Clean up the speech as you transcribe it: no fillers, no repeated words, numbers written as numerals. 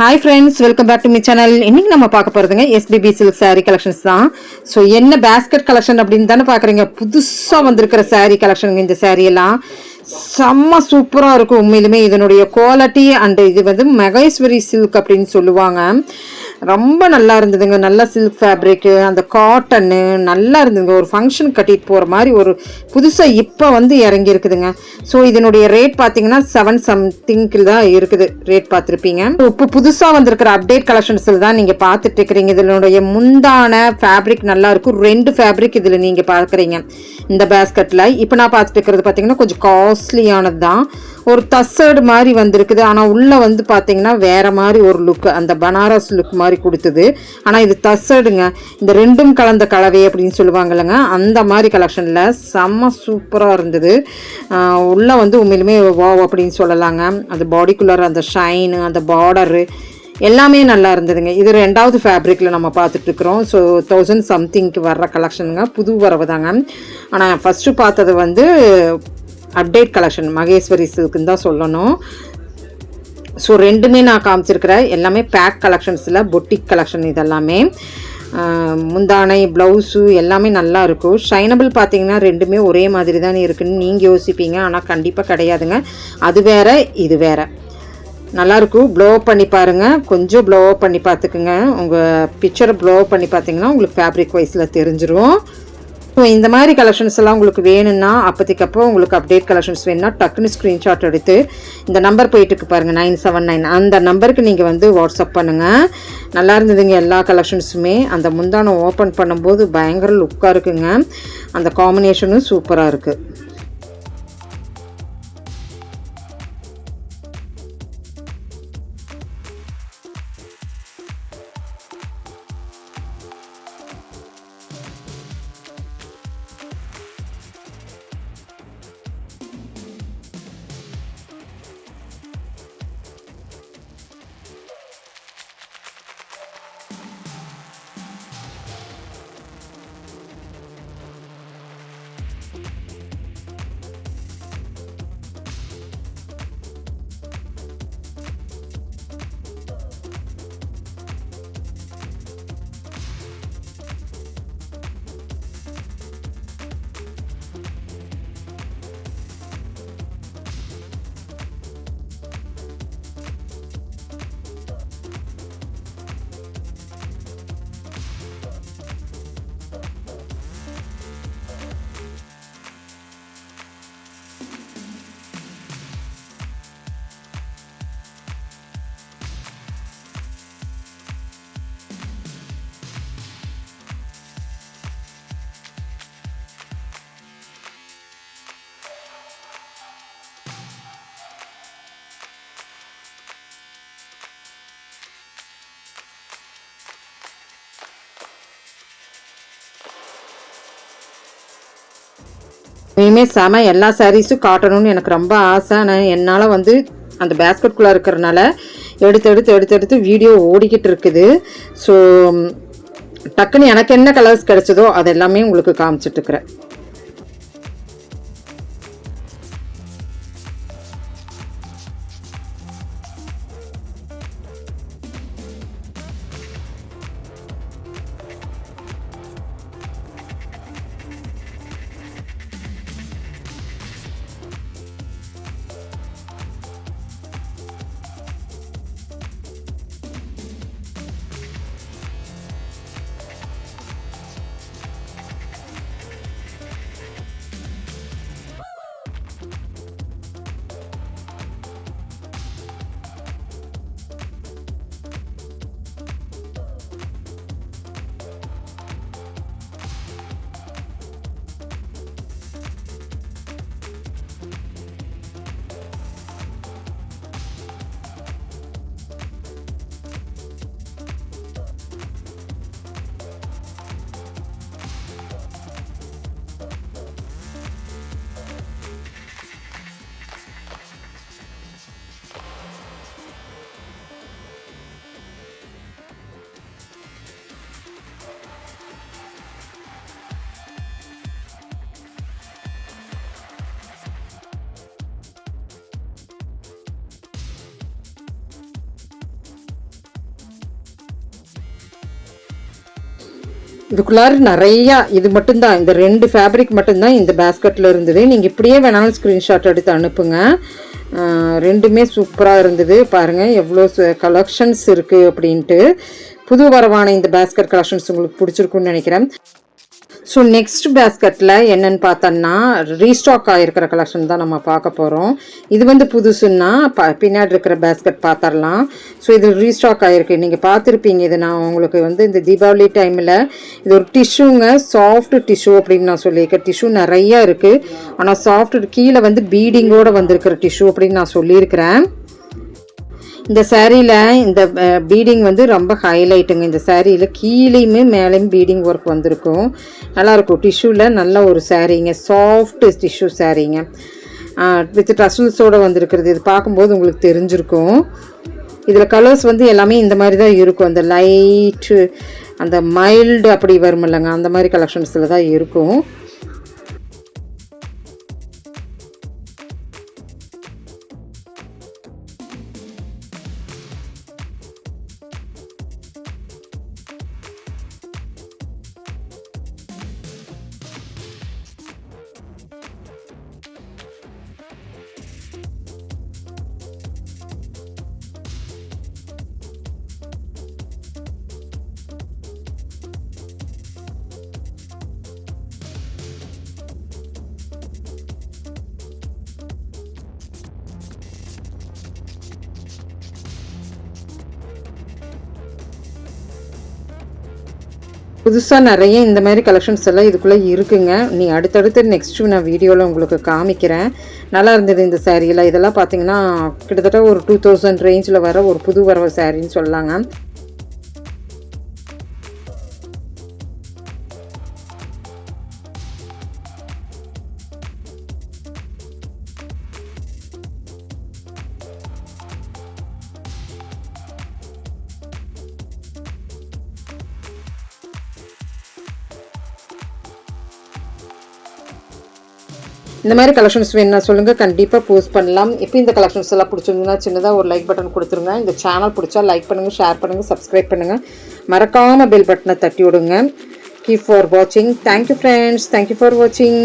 Hi friends, welcome back to my channel. இன்னைக்கு நம்ம பார்க்க போகிறதுங்க எஸ்பிபி சில்க் சாரீ கலெக்ஷன்ஸ் தான். ஸோ என்ன பேஸ்கெட் கலெக்ஷன் அப்படின்னு தானே பார்க்குறீங்க. புதுசாக வந்திருக்கிற சாரீ கலெக்ஷனுங்க. இந்த சாரீ எல்லாம் செம்ம சூப்பராக இருக்கும். உண்மையிலுமே இதனுடைய குவாலிட்டி அண்ட் இது வந்து மகேஸ்வரி சில்க் அப்படின்னு சொல்லுவாங்க. ரொம்ப நல்லா இருந்ததுங்க. நல்ல சில்க் ஃபேப்ரிக்கு, அந்த காட்டனு நல்லா இருந்ததுங்க. ஒரு ஃபங்க்ஷன் கட்டிட்டு போகிற மாதிரி ஒரு புதுசாக இப்போ வந்து இறங்கி இருக்குதுங்க. ஸோ இதனுடைய ரேட் பார்த்தீங்கன்னா 7 something தான் இருக்குது. ரேட் பார்த்துருப்பீங்க. இப்போ புதுசாக வந்திருக்கிற அப்டேட் கலெக்ஷன்ஸில் தான் நீங்கள் பார்த்துட்டு இருக்கிறீங்க. இதனுடைய முந்தான ஃபேப்ரிக் நல்லா இருக்கும். 2 ஃபேப்ரிக் இதில் நீங்கள் பார்க்குறீங்க இந்த பேஸ்கெட்டில். இப்போ நான் பார்த்துட்டு இருக்கிறது பார்த்தீங்கன்னா கொஞ்சம் காஸ்ட்லியானது தான். ஒரு தசர்டு மாதிரி வந்திருக்குது. ஆனால் உள்ளே வந்து பார்த்தீங்கன்னா வேறு மாதிரி ஒரு லுக், அந்த பனாரஸ் லுக் மாதிரி கொடுத்தது. ஆனால் இது தசர்டுங்க. இந்த ரெண்டும் கலந்த கலவை அப்படின்னு சொல்லுவாங்க இல்லைங்க, அந்த மாதிரி கலெக்ஷனில் செம்ம சூப்பராக இருந்தது. உள்ளே வந்து உண்மையிலுமே வாவ் அப்படின்னு சொல்லலாங்க. அந்த பாடிக்குள்ளே அந்த ஷைனு, அந்த பார்டரு எல்லாமே நல்லா இருந்ததுங்க. இது 2வது ஃபேப்ரிக்கில் நம்ம பார்த்துட்ருக்குறோம். ஸோ 1000 something வர்ற கலெக்ஷனுங்க, புது வரவு தாங்க. ஆனால் ஃபஸ்ட்டு பார்த்தது வந்து அப்டேட் கலெக்ஷன் மகேஸ்வரி சில்க்குன்னு தான் சொல்லணும். ஸோ ரெண்டுமே நான் காமிச்சிருக்கிறேன். எல்லாமே பேக் கலெக்ஷன்ஸில் பொட்டிக் கலெக்ஷன். இதெல்லாமே முந்தானை, ப்ளவுஸு எல்லாமே நல்லா இருக்கும். ஷைனபிள் பார்த்தீங்கன்னா ரெண்டுமே ஒரே மாதிரி தான் இருக்குதுன்னு நீங்கள் யோசிப்பீங்க. ஆனால் கண்டிப்பாக கிடையாதுங்க. அது வேறு, இது வேறு. நல்லாயிருக்கும். ப்ளோ பண்ணி பாருங்கள். கொஞ்சம் ப்ளோ பண்ணி பார்த்துக்குங்க. உங்கள் பிக்சரை ப்ளோ பண்ணி பார்த்தீங்கன்னா உங்களுக்கு ஃபேப்ரிக் வைஸில் தெரிஞ்சிடும். ஸோ இந்த மாதிரி கலெக்ஷன்ஸ் எல்லாம் உங்களுக்கு வேணும்னா அப்போதைக்கப்போ உங்களுக்கு அப்டேட் கலெக்ஷன்ஸ் வேணும்னா டக்குன்னு ஸ்க்ரீன்ஷாட் எடுத்து இந்த நம்பர் போயிட்டுருக்கு பாருங்கள் 979, அந்த நம்பருக்கு நீங்கள் வந்து வாட்ஸ்அப் பண்ணுங்கள். நல்லா இருந்ததுங்க எல்லா கலெக்ஷன்ஸுமே. அந்த முந்தானை ஓப்பன் பண்ணும்போது பயங்கர லுக்காக இருக்குங்க. அந்த காம்பினேஷனும் சூப்பராக இருக்குது. இனிமேல் செம எல்லா சாரீஸும் காட்டணும்னு எனக்கு ரொம்ப ஆசை. ஆனால் என்னால் வந்து அந்த பேஸ்கெட்குள்ளே இருக்கிறனால எடுத்து வீடியோ ஓடிக்கிட்டு இருக்குது. ஸோ டக்குன்னு எனக்கு என்ன கலர்ஸ் கிடைச்சதோ அது எல்லாமே உங்களுக்கு காமிச்சிட்ருக்குறேன். இதுக்குள்ளார நிறையா இது மட்டும்தான், இந்த 2 ஃபேப்ரிக் மட்டும்தான் இந்த பேஸ்கெட்டில் இருந்தது. நீங்கள் இப்படியே வேணாலும் ஸ்க்ரீன்ஷாட் எடுத்து அனுப்புங்க. ரெண்டுமே சூப்பராக இருந்தது. பாருங்கள் எவ்வளோ கலெக்ஷன்ஸ் இருக்குது அப்படின்ட்டு. புது வரவான இந்த பேஸ்கெட் கலெக்ஷன்ஸ் உங்களுக்கு பிடிச்சிருக்குன்னு நினைக்கிறேன். ஸோ நெக்ஸ்ட் பேஸ்கெட்டில் என்னென்னு பார்த்தோன்னா ரீஸ்டாக் ஆகிருக்கிற கலெக்ஷன் தான் நம்ம பார்க்க போகிறோம். இது வந்து புதுசுன்னா பின்னாடி இருக்கிற பேஸ்கெட் பார்த்துடலாம். ஸோ இது ரீஸ்டாக் ஆகிருக்கு, நீங்கள் பார்த்துருப்பீங்க. இது நான் உங்களுக்கு வந்து இந்த தீபாவளி டைமில் இது ஒரு டிஷ்யூங்க, சாஃப்ட் டிஷ்யூ அப்படின்னு நான் சொல்லியிருக்கேன். டிஷ்யூ நிறையா இருக்குது, ஆனால் சாஃப்ட் கீழே வந்து பீடிங்கோடு வந்திருக்கிற டிஷ்யூ அப்படின்னு நான் சொல்லியிருக்கிறேன். இந்த சேரீயில் இந்த பீடிங் வந்து ரொம்ப ஹைலைட்டுங்க. இந்த சேரீயில் கீழேயுமே மேலேயும் பீடிங் ஒர்க் வந்திருக்கும், நல்லாயிருக்கும். டிஷ்யூவில் நல்ல ஒரு சேரீங்க, சாஃப்ட் டிஷ்யூ சேரீங்க வித் டசல்ஸோடு வந்திருக்கிறது. இது பார்க்கும்போது உங்களுக்கு தெரிஞ்சிருக்கும். இதில் கலர்ஸ் வந்து எல்லாமே இந்த மாதிரி தான் இருக்கும். அந்த லைட்டு அந்த மைல்டு அப்படி வரும் இல்லைங்க, அந்த மாதிரி கலெக்ஷன்ஸில் தான் இருக்கும். புதுசாக நிறைய இந்த மாதிரி கலெக்ஷன்ஸ் எல்லாம் இதுக்குள்ளே இருக்குங்க. நீ அடுத்தடுத்து நெக்ஸ்ட்டு நான் வீடியோவில் உங்களுக்கு காமிக்கிறேன். நல்லா இருந்தது இந்த சேரீலாம். இதெல்லாம் பார்த்தீங்கன்னா கிட்டத்தட்ட ஒரு 2000 ரேஞ்சில் வர ஒரு புது வரவ சேரீன்னு சொல்லாங்க. இந்த மாதிரி கலெக்ஷன்ஸ் வேணும்னா சொல்லுங்கள், கண்டிப்பாக போஸ்ட் பண்ணலாம். இப்போ இந்த கலெக்ஷன்ஸ் எல்லாம் பிடிச்சிருந்ததுன்னா சின்னதாக ஒரு லைக் பட்டன் கொடுத்துருங்க. இந்த சேனல் பிடிச்சா லைக் பண்ணுங்கள், ஷேர் பண்ணுங்கள், சப்ஸ்கிரைப் பண்ணுங்கள். மறக்காமல் பெல் பட்டனை தட்டி விடுங்க. கீப் ஃபார் வாட்சிங். தேங்க்யூ ஃப்ரெண்ட்ஸ், தேங்க்யூ ஃபார் வாட்சிங்.